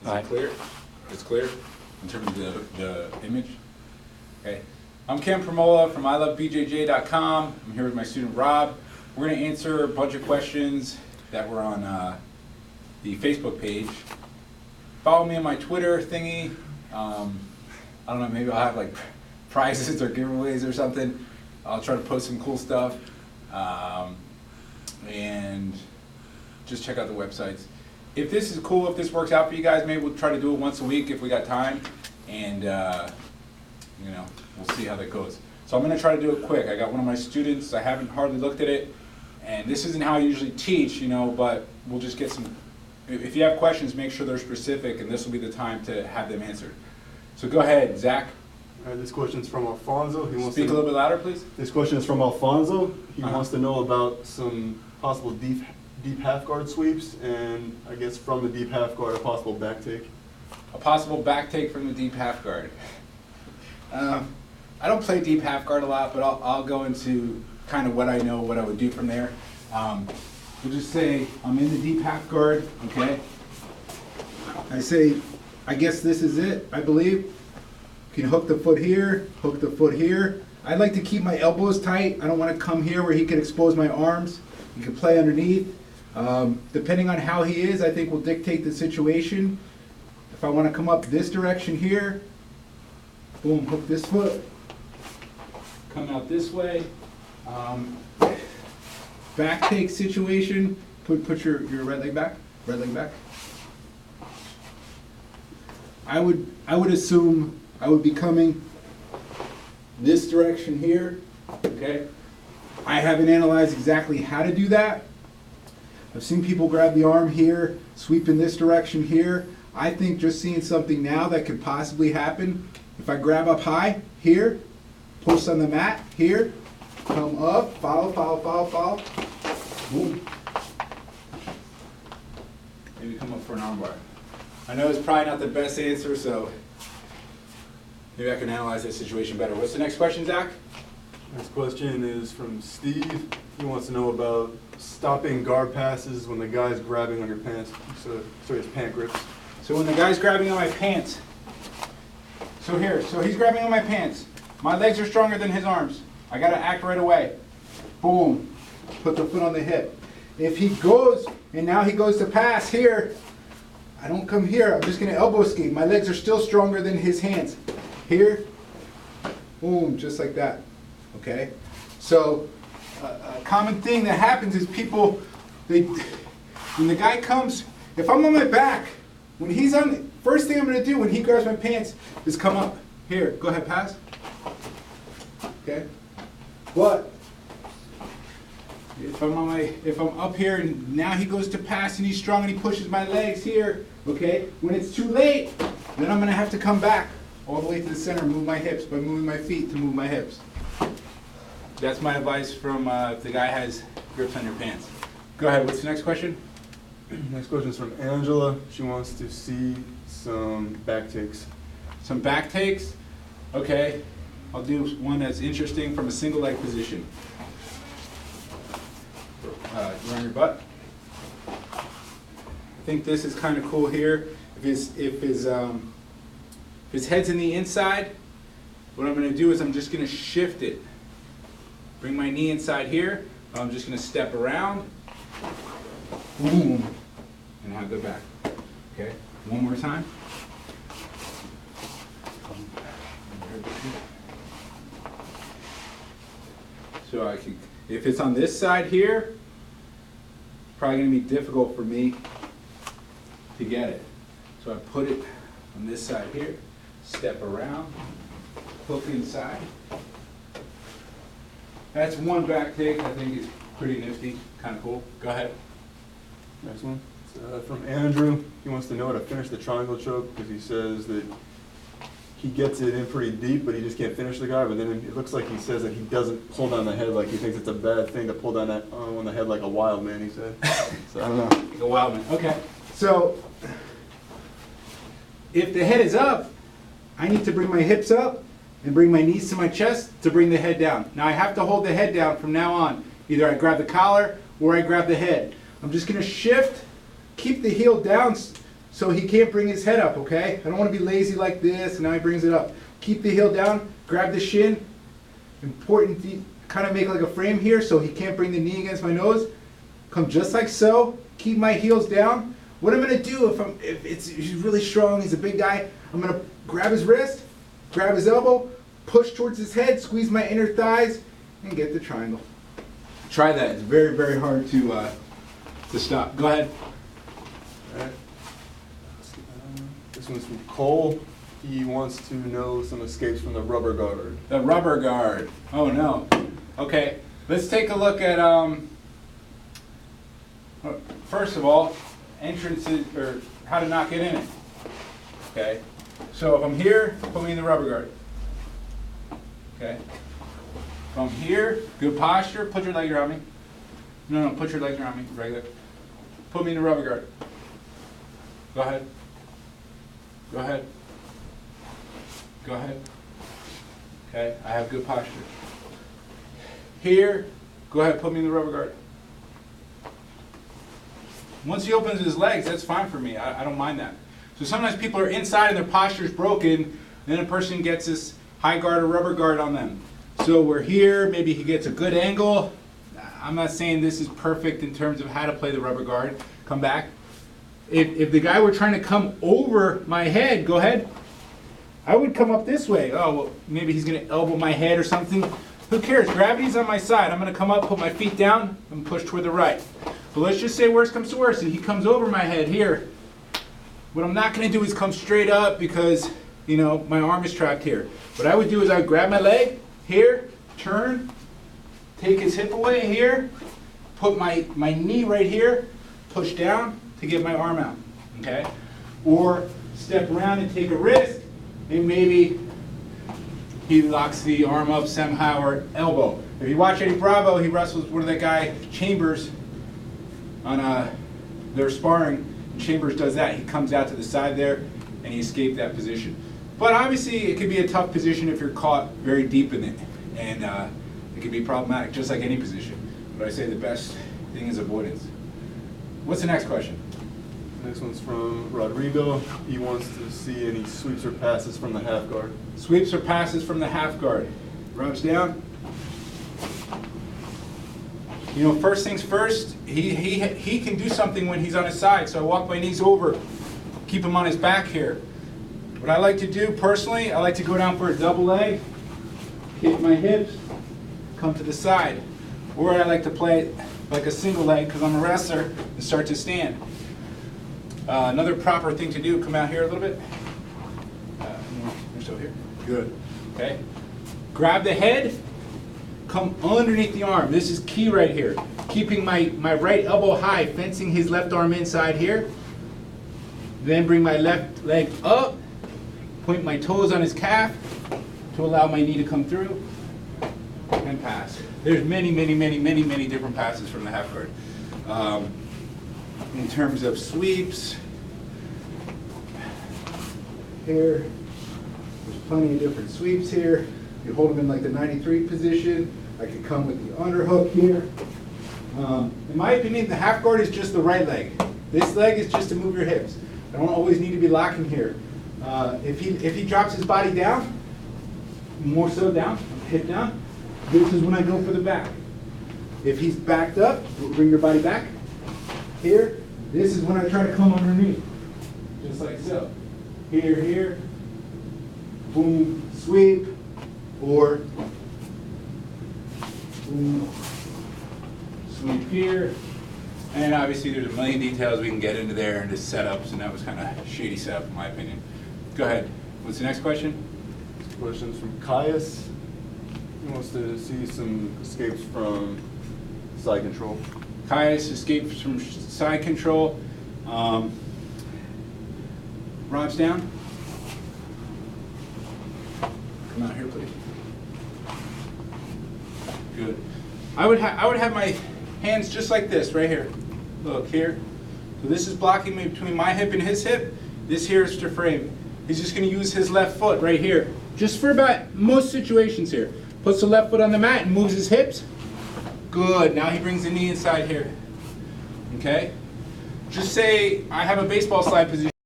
Is it clear? It's clear in terms of the image? Okay. I'm kenprimo from ILoveBJJ.com. I'm here with my student Rob. We're going to answer a bunch of questions that were on the Facebook page. Follow me on my Twitter thingy. I don't know, maybe I'll have like prizes or giveaways or something. I'll try to post some cool stuff. And just check out the websites. If this is cool, if this works out for you guys, maybe we'll try to do it once a week if we got time. And you know, we'll see how that goes. So I'm going to try to do it quick. I got one of my students, I haven't hardly looked at it. And this isn't how I usually teach, you know, but we'll just get some, if you have questions, make sure they're specific, and this will be the time to have them answered. So go ahead, Zach. All right, this question is from Alfonso. He wants Speak a little bit louder, please. This question is from Alfonso. He wants to know about some possible deep half guard sweeps, and I guess from the deep half guard, a possible back take. A possible back take from the deep half guard. I don't play deep half guard a lot, but I'll go into kind of what I know, what I would do from there. We'll just say I'm in the deep half guard, okay? I say, I guess this is it, I believe. You can hook the foot here, hook the foot here. I'd like to keep my elbows tight. I don't want to come here where he can expose my arms. You can play underneath. Depending on how he is, I think will dictate the situation. If I want to come up this direction here, boom, hook this foot. Come out this way. Back take situation, put your right leg back, right leg back. I would assume I would be coming this direction here, okay? I haven't analyzed exactly how to do that. I've seen people grab the arm here, sweep in this direction here. I think just seeing something now that could possibly happen, if I grab up high here, post on the mat here, come up, follow, boom. Maybe come up for an armbar. I know it's probably not the best answer, so maybe I can analyze this situation better. What's the next question, Zach? Next question is from Steve. He wants to know about stopping guard passes when the guy's grabbing on your pants, so his pant grips. So when the guy's grabbing on my pants, so he's grabbing on my pants. My legs are stronger than his arms. I gotta act right away. Boom, put the foot on the hip. If he goes, and now he goes to pass here, I don't come here, I'm just gonna elbow escape. My legs are still stronger than his hands. Here, boom, just like that, okay? So, a common thing that happens is people, when the guy comes, if I'm on my back, when he's on, first thing I'm gonna do when he grabs my pants is come up. Here, go ahead, pass. Okay? But, if I'm up here and now he goes to pass and he's strong and he pushes my legs here, okay? When it's too late, then I'm gonna have to come back all the way to the center, move my hips by moving my feet to move my hips. That's my advice from if the guy has grips on your pants. Go ahead, what's the next question? Next question is from Angela. She wants to see some back takes. Some back takes? Okay, I'll do one that's interesting from a single leg position. You're on your butt. I think this is kind of cool here. If his head's in the inside, what I'm going to do is I'm just going to shift it. Bring my knee inside here. I'm just going to step around. Boom. And have the back. Okay, one more time. So I can, if it's on this side here, probably going to be difficult for me to get it. So I put it on this side here, step around, hook inside. That's one back take. I think is pretty nifty, kind of cool. Go ahead. Next one. From Andrew. He wants to know how to finish the triangle choke because he says that he gets it in pretty deep, but he just can't finish the guy. But then it looks like he says that he doesn't pull down the head, like he thinks it's a bad thing to pull down that on the head like a wild man, he said. So I don't know. Like a wild man. Okay. So if the head is up, I need to bring my hips up and bring my knees to my chest to bring the head down. Now I have to hold the head down from now on. Either I grab the collar or I grab the head. I'm just going to shift, keep the heel down so he can't bring his head up, okay? I don't want to be lazy like this, and now he brings it up. Keep the heel down, grab the shin. Important to kind of make like a frame here so he can't bring the knee against my nose. Come just like so. Keep my heels down. What I'm going to do if he's really strong, he's a big guy, I'm going to grab his wrist, grab his elbow, push towards his head, squeeze my inner thighs, and get the triangle. Try that. It's very, very hard to stop. Go ahead. All right. This one's from Cole. He wants to know some escapes from the rubber guard. The rubber guard. Oh no. Okay. Let's take a look at first of all, entrances or how to not get in it. Okay. So if I'm here, put me in the rubber guard. Okay. If I'm here, good posture. Put your legs around me. No, put your legs around me. Regular. Put me in the rubber guard. Go ahead. Go ahead. Go ahead. Okay, I have good posture. Here, go ahead, put me in the rubber guard. Once he opens his legs, that's fine for me. I don't mind that. So sometimes people are inside and their posture is broken, and then a person gets this high guard or rubber guard on them. So we're here, maybe he gets a good angle. I'm not saying this is perfect in terms of how to play the rubber guard. Come back. If the guy were trying to come over my head, go ahead. I would come up this way. Oh, well, maybe he's going to elbow my head or something. Who cares? Gravity's on my side. I'm going to come up, put my feet down, and push toward the right. But let's just say worst comes to worst, and he comes over my head here. What I'm not going to do is come straight up because, you know, my arm is trapped here. What I would do is I would grab my leg here, turn, take his hip away here, put my knee right here, push down to get my arm out, okay? Or step around and take a wrist, and maybe he locks the arm up somehow or elbow. If you watch Eddie Bravo, he wrestles one of that guy, Chambers, on their sparring. Chambers does that. He comes out to the side there, and he escaped that position. But obviously, it can be a tough position if you're caught very deep in it, and it can be problematic, just like any position. But I say the best thing is avoidance. What's the next question? Next one's from Rodrigo. He wants to see any sweeps or passes from the half guard. Sweeps or passes from the half guard. Rubs down. You know, first things first, he can do something when he's on his side. So I walk my knees over, keep him on his back here. What I like to do personally, I like to go down for a double leg, hit my hips, come to the side. Or I like to play like a single leg because I'm a wrestler and start to stand. Another proper thing to do, come out here a little bit. You're still here? Good. Okay. Grab the head, come underneath the arm. This is key right here. Keeping my right elbow high, fencing his left arm inside here. Then bring my left leg up, point my toes on his calf to allow my knee to come through, and pass. There's many different passes from the half guard. In terms of sweeps, here, there's plenty of different sweeps here. You hold them in like the 93 position. I could come with the underhook here. In my opinion, the half guard is just the right leg. This leg is just to move your hips. I don't always need to be locking here. If he drops his body down, more so down, hip down, this is when I go for the back. If he's backed up, bring your body back. Here, this is when I try to come underneath, just like so. Here, boom, sweep, or boom, sweep here. And obviously there's a million details we can get into there and just setups, and that was kind of shady setup in my opinion. Go ahead. What's the next question? This question's from Caius. He wants to see some escapes from side control. Caius escapes from side control. Rob's down. Come out here, please. Good. I would have my hands just like this, right here. Look here. So this is blocking me between my hip and his hip. This here is to frame. He's just going to use his left foot right here, just for about most situations here. Puts the left foot on the mat and moves his hips. Good. Now he brings the knee inside here. Okay? Just say I have a baseball slide position.